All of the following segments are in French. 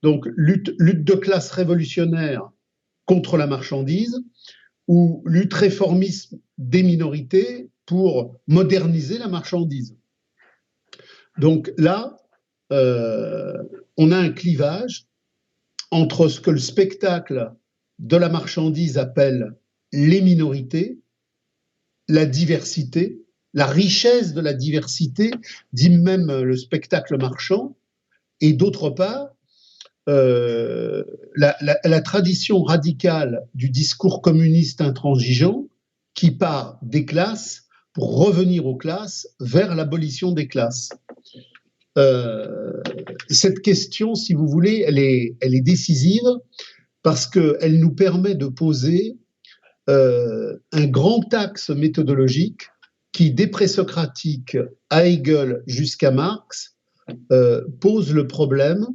Donc, lutte de classe révolutionnaire contre la marchandise ou lutte réformiste des minorités pour moderniser la marchandise. Donc là, on a un clivage entre ce que le spectacle de la marchandise appelle les minorités, la diversité, la richesse de la diversité, dit même le spectacle marchand, et d'autre part, la tradition radicale du discours communiste intransigeant qui part des classes pour revenir aux classes vers l'abolition des classes. Cette question, si vous voulez, elle est décisive parce qu'elle nous permet de poser un grand axe méthodologique qui, des présocratiques à Hegel jusqu'à Marx, pose le problème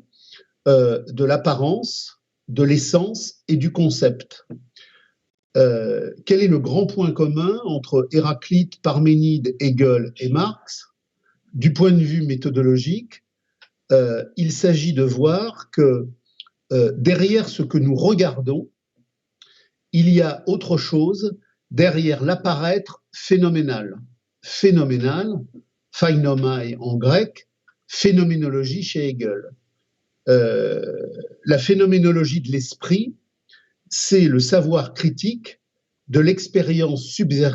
de l'apparence, de l'essence et du concept. Quel est le grand point commun entre Héraclite, Parménide, Hegel et Marx? Du point de vue méthodologique, il s'agit de voir que derrière ce que nous regardons, il y a autre chose derrière l'apparaître phénoménal. Phénoménal, phainomai en grec, phénoménologie chez Hegel. La phénoménologie de l'esprit, c'est le savoir critique de l'expérience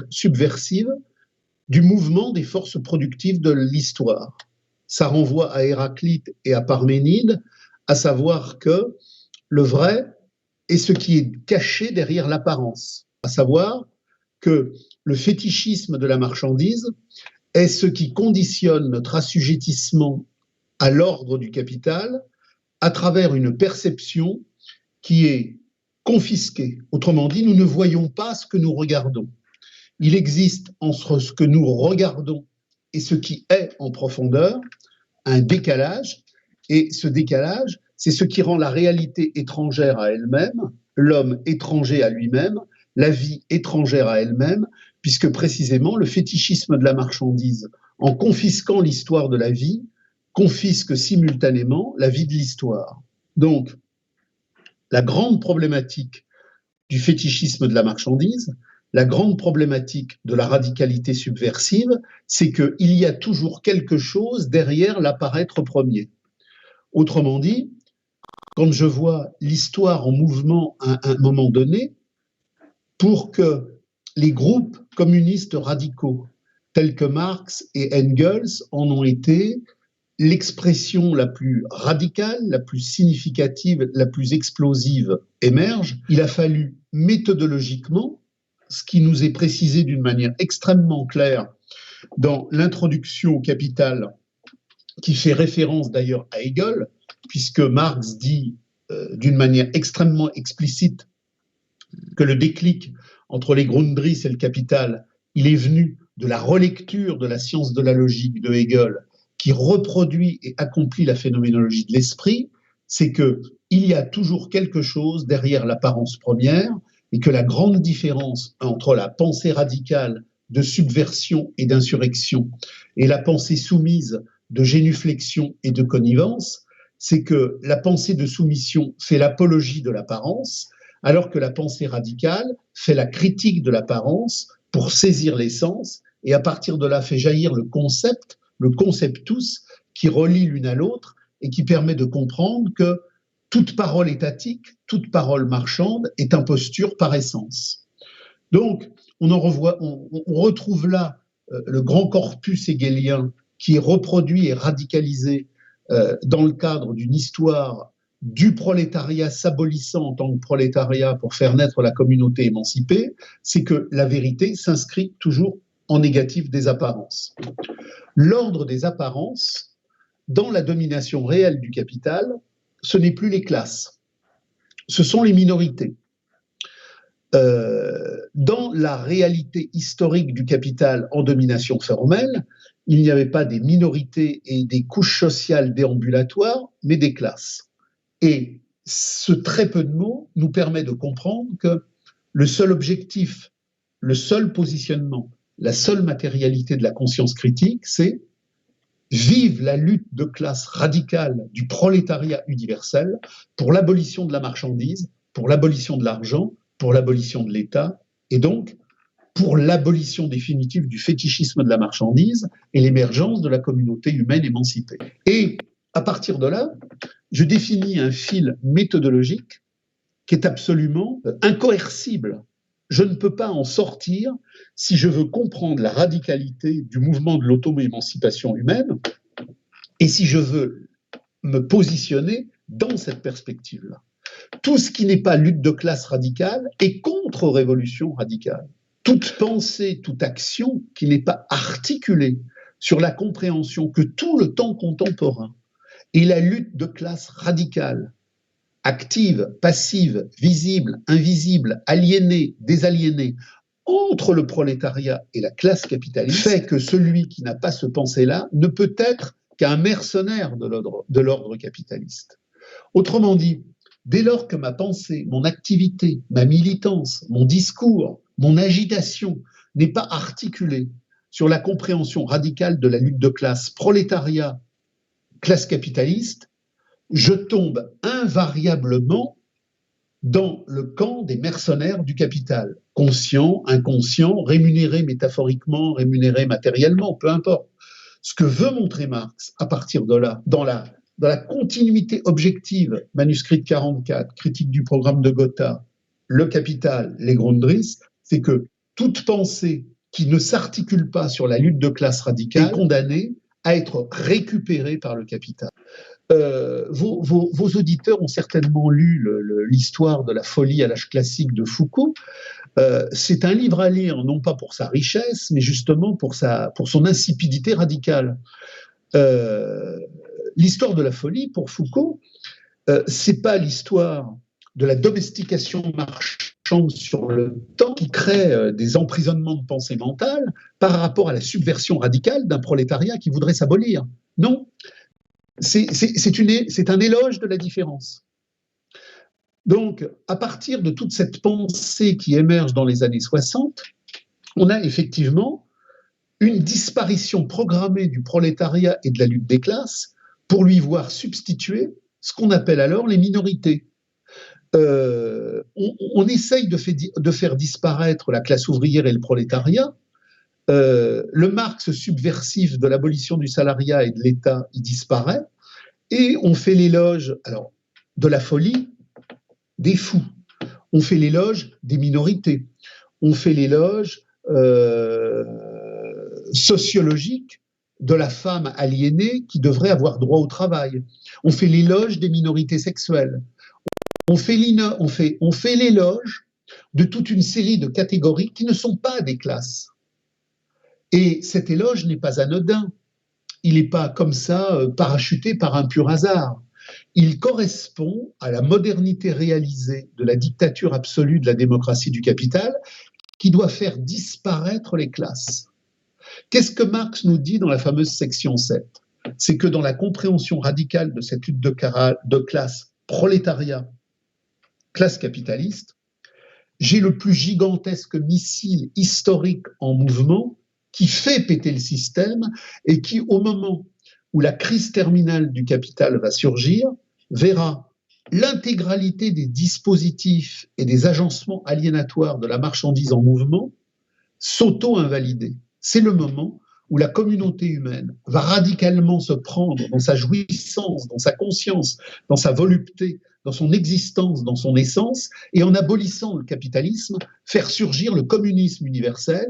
subversive du mouvement des forces productives de l'histoire. Ça renvoie à Héraclite et à Parménide, à savoir que le vrai est ce qui est caché derrière l'apparence, à savoir que le fétichisme de la marchandise est ce qui conditionne notre assujettissement à l'ordre du capital à travers une perception qui est confisquée. Autrement dit, nous ne voyons pas ce que nous regardons. Il existe entre ce que nous regardons et ce qui est en profondeur un décalage, et ce décalage, c'est ce qui rend la réalité étrangère à elle-même, l'homme étranger à lui-même, la vie étrangère à elle-même, puisque précisément le fétichisme de la marchandise, en confisquant l'histoire de la vie, confisque simultanément la vie de l'histoire. Donc, la grande problématique du fétichisme de la marchandise, la grande problématique de la radicalité subversive, c'est qu'il y a toujours quelque chose derrière l'apparaître premier. Autrement dit, quand je vois l'histoire en mouvement à un moment donné, pour que les groupes communistes radicaux, tels que Marx et Engels en ont été l'expression la plus radicale, la plus significative, la plus explosive émerge, il a fallu méthodologiquement, ce qui nous est précisé d'une manière extrêmement claire dans l'introduction au Capital, qui fait référence d'ailleurs à Hegel, puisque Marx dit d'une manière extrêmement explicite que le déclic entre les Grundrisse et le Capital, il est venu de la relecture de la science de la logique de Hegel, qui reproduit et accomplit la phénoménologie de l'esprit, c'est qu'il y a toujours quelque chose derrière l'apparence première et que la grande différence entre la pensée radicale de subversion et d'insurrection et la pensée soumise de génuflexion et de connivence, c'est que la pensée de soumission fait l'apologie de l'apparence, alors que la pensée radicale fait la critique de l'apparence pour saisir l'essence et à partir de là fait jaillir le conceptus qui relie l'une à l'autre et qui permet de comprendre que toute parole étatique, toute parole marchande est imposture par essence. Donc, on retrouve là le grand corpus hegelien qui est reproduit et radicalisé dans le cadre d'une histoire du prolétariat s'abolissant en tant que prolétariat pour faire naître la communauté émancipée, c'est que la vérité s'inscrit toujours en négatif des apparences. L'ordre des apparences, dans la domination réelle du capital, ce n'est plus les classes, ce sont les minorités. Dans la réalité historique du capital en domination formelle, il n'y avait pas des minorités et des couches sociales déambulatoires, mais des classes. Et ce très peu de mots nous permet de comprendre que le seul objectif, le seul positionnement, la seule matérialité de la conscience critique, c'est Vive la lutte de classe radicale du prolétariat universel pour l'abolition de la marchandise, pour l'abolition de l'argent, pour l'abolition de l'État, et donc pour l'abolition définitive du fétichisme de la marchandise et l'émergence de la communauté humaine émancipée. Et à partir de là, je définis un fil méthodologique qui est absolument incoercible. Je ne peux pas en sortir si je veux comprendre la radicalité du mouvement de l'auto-émancipation humaine et si je veux me positionner dans cette perspective-là. Tout ce qui n'est pas lutte de classe radicale est contre-révolution radicale. Toute pensée, toute action qui n'est pas articulée sur la compréhension que tout le temps contemporain est la lutte de classe radicale, active, passive, visible, invisible, aliénée, désaliénée, entre le prolétariat et la classe capitaliste, fait que celui qui n'a pas ce pensée-là ne peut être qu'un mercenaire de l'ordre capitaliste. Autrement dit, dès lors que ma pensée, mon activité, ma militance, mon discours, mon agitation n'est pas articulée sur la compréhension radicale de la lutte de classe prolétariat, classe capitaliste, je tombe invariablement dans le camp des mercenaires du capital, conscient, inconscient, rémunéré métaphoriquement, rémunéré matériellement, peu importe. Ce que veut montrer Marx à partir de là, dans la continuité objective, manuscrit de 44, critique du programme de Gotha, le capital, les Grundrisse, c'est que toute pensée qui ne s'articule pas sur la lutte de classe radicale est condamnée à être récupérée par le capital. Vos auditeurs ont certainement lu l'histoire de la folie à l'âge classique de Foucault. C'est un livre à lire, non pas pour sa richesse, mais justement pour son insipidité radicale. L'histoire de la folie, pour Foucault, c'est pas l'histoire de la domestication marchande sur le temps qui crée des emprisonnements de pensée mentale par rapport à la subversion radicale d'un prolétariat qui voudrait s'abolir. Non, c'est un éloge de la différence. Donc, à partir de toute cette pensée qui émerge dans les années 60, on a effectivement une disparition programmée du prolétariat et de la lutte des classes pour lui voir substituer ce qu'on appelle alors les minorités. On essaye de faire disparaître la classe ouvrière et le prolétariat. Le Marx subversif de l'abolition du salariat et de l'État, il disparaît, et on fait l'éloge de la folie des fous, on fait l'éloge des minorités, on fait l'éloge sociologique de la femme aliénée qui devrait avoir droit au travail, on fait l'éloge des minorités sexuelles, on fait l'éloge de toute une série de catégories qui ne sont pas des classes. Et cet éloge n'est pas anodin, il n'est pas comme ça parachuté par un pur hasard. Il correspond à la modernité réalisée de la dictature absolue de la démocratie du capital qui doit faire disparaître les classes. Qu'est-ce que Marx nous dit dans la fameuse section 7 ? C'est que dans la compréhension radicale de cette lutte de classe prolétariat, classe capitaliste, j'ai le plus gigantesque missile historique en mouvement qui fait péter le système et qui, au moment où la crise terminale du capital va surgir, verra l'intégralité des dispositifs et des agencements aliénatoires de la marchandise en mouvement s'auto-invalider. C'est le moment où la communauté humaine va radicalement se prendre dans sa jouissance, dans sa conscience, dans sa volupté, dans son existence, dans son essence, et en abolissant le capitalisme, faire surgir le communisme universel,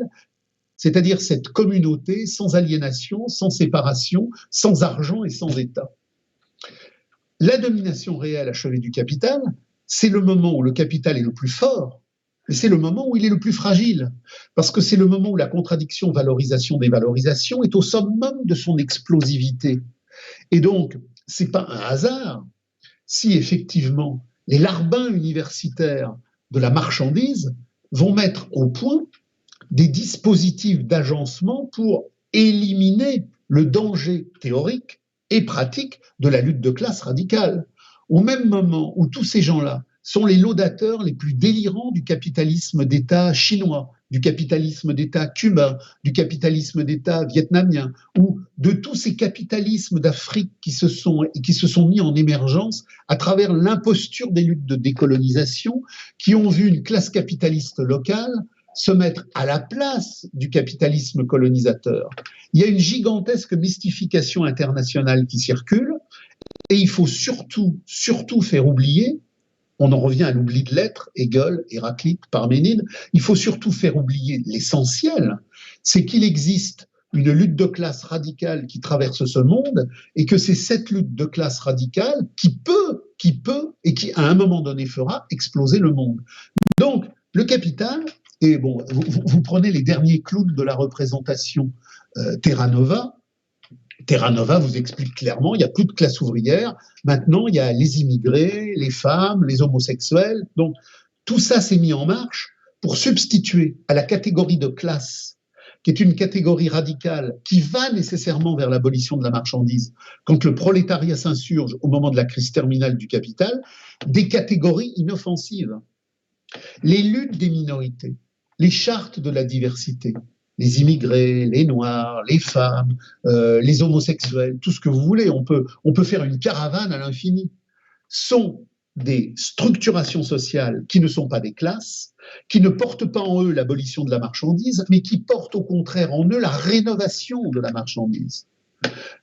c'est-à-dire cette communauté sans aliénation, sans séparation, sans argent et sans État. La domination réelle achevée du capital, c'est le moment où le capital est le plus fort, mais c'est le moment où il est le plus fragile, parce que c'est le moment où la contradiction valorisation-dévalorisation est au summum de son explosivité. Et donc, ce n'est pas un hasard si effectivement les larbins universitaires de la marchandise vont mettre au point des dispositifs d'agencement pour éliminer le danger théorique et pratique de la lutte de classe radicale. Au même moment où tous ces gens-là sont les laudateurs les plus délirants du capitalisme d'État chinois, du capitalisme d'État cubain, du capitalisme d'État vietnamien, ou de tous ces capitalismes d'Afrique qui se sont mis en émergence à travers l'imposture des luttes de décolonisation, qui ont vu une classe capitaliste locale se mettre à la place du capitalisme colonisateur. Il y a une gigantesque mystification internationale qui circule, et il faut surtout faire oublier, on en revient à l'oubli de l'être, Hegel, Héraclite, Parménide, il faut surtout faire oublier l'essentiel, c'est qu'il existe une lutte de classe radicale qui traverse ce monde, et que c'est cette lutte de classe radicale qui peut, et qui à un moment donné fera exploser le monde. Donc, le capital, et bon, vous prenez les derniers clowns de la représentation Terra Nova. Terra Nova vous explique clairement, il n'y a plus de classe ouvrière, maintenant il y a les immigrés, les femmes, les homosexuels. Donc tout ça s'est mis en marche pour substituer à la catégorie de classe, qui est une catégorie radicale qui va nécessairement vers l'abolition de la marchandise, quand le prolétariat s'insurge au moment de la crise terminale du capital, des catégories inoffensives. Les luttes des minorités, les chartes de la diversité, les immigrés, les noirs, les femmes, les homosexuels, tout ce que vous voulez, on peut faire une caravane à l'infini, sont des structurations sociales qui ne sont pas des classes, qui ne portent pas en eux l'abolition de la marchandise, mais qui portent au contraire en eux la rénovation de la marchandise.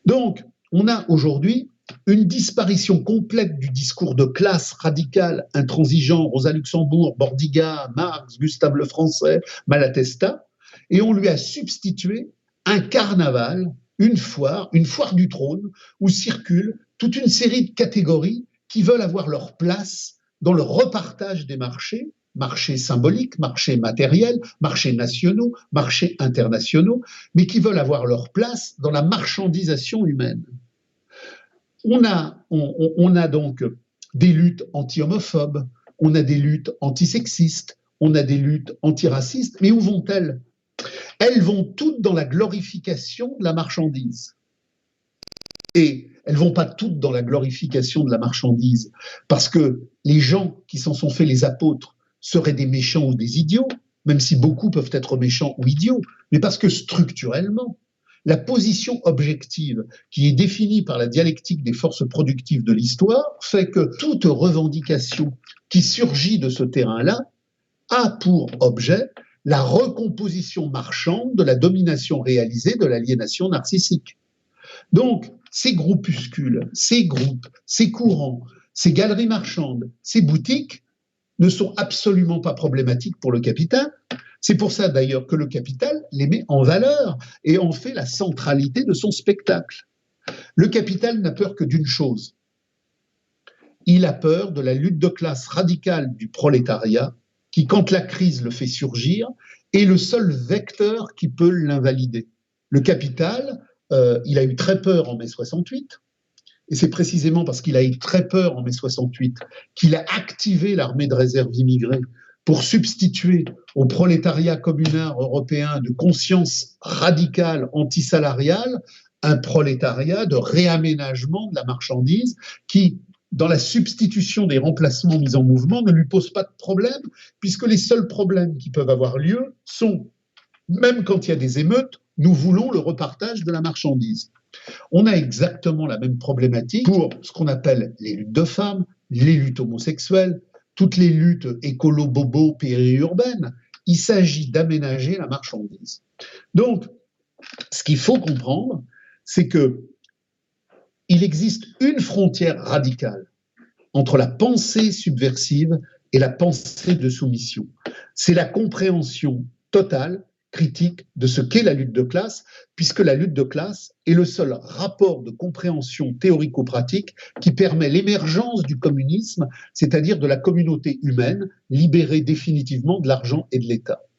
Donc, on a aujourd'hui une disparition complète du discours de classe radical, intransigeant, Rosa Luxembourg, Bordiga, Marx, Gustave Lefrançais, Malatesta, et on lui a substitué un carnaval, une foire du trône, où circulent toute une série de catégories qui veulent avoir leur place dans le repartage des marchés, marchés symboliques, marchés matériels, marchés nationaux, marchés internationaux, mais qui veulent avoir leur place dans la marchandisation humaine. On a donc des luttes anti-homophobes, on a des luttes antisexistes, on a des luttes antiracistes, mais où vont-elles ? Elles vont toutes dans la glorification de la marchandise. Et elles ne vont pas toutes dans la glorification de la marchandise, parce que les gens qui s'en sont fait les apôtres seraient des méchants ou des idiots, même si beaucoup peuvent être méchants ou idiots, mais parce que structurellement, la position objective qui est définie par la dialectique des forces productives de l'histoire fait que toute revendication qui surgit de ce terrain-là a pour objet la recomposition marchande de la domination réalisée de l'aliénation narcissique. Donc, ces groupuscules, ces groupes, ces courants, ces galeries marchandes, ces boutiques ne sont absolument pas problématiques pour le capital. C'est pour ça d'ailleurs que le capital les met en valeur et en fait la centralité de son spectacle. Le capital n'a peur que d'une chose. Il a peur de la lutte de classe radicale du prolétariat qui, quand la crise le fait surgir, est le seul vecteur qui peut l'invalider. Le capital, il a eu très peur en mai 68, et c'est précisément parce qu'il a eu très peur en mai 68 qu'il a activé l'armée de réserve immigrée pour substituer au prolétariat communard européen de conscience radicale antisalariale un prolétariat de réaménagement de la marchandise qui, dans la substitution des remplacements mis en mouvement, ne lui pose pas de problème, puisque les seuls problèmes qui peuvent avoir lieu sont, même quand il y a des émeutes, nous voulons le repartage de la marchandise. On a exactement la même problématique pour ce qu'on appelle les luttes de femmes, les luttes homosexuelles, toutes les luttes écolo-bobo périurbaines. Il s'agit d'aménager la marchandise. Donc, ce qu'il faut comprendre, c'est que il existe une frontière radicale entre la pensée subversive et la pensée de soumission. C'est la compréhension totale, critique de ce qu'est la lutte de classe, puisque la lutte de classe est le seul rapport de compréhension théorico-pratique qui permet l'émergence du communisme, c'est-à-dire de la communauté humaine libérée définitivement de l'argent et de l'État.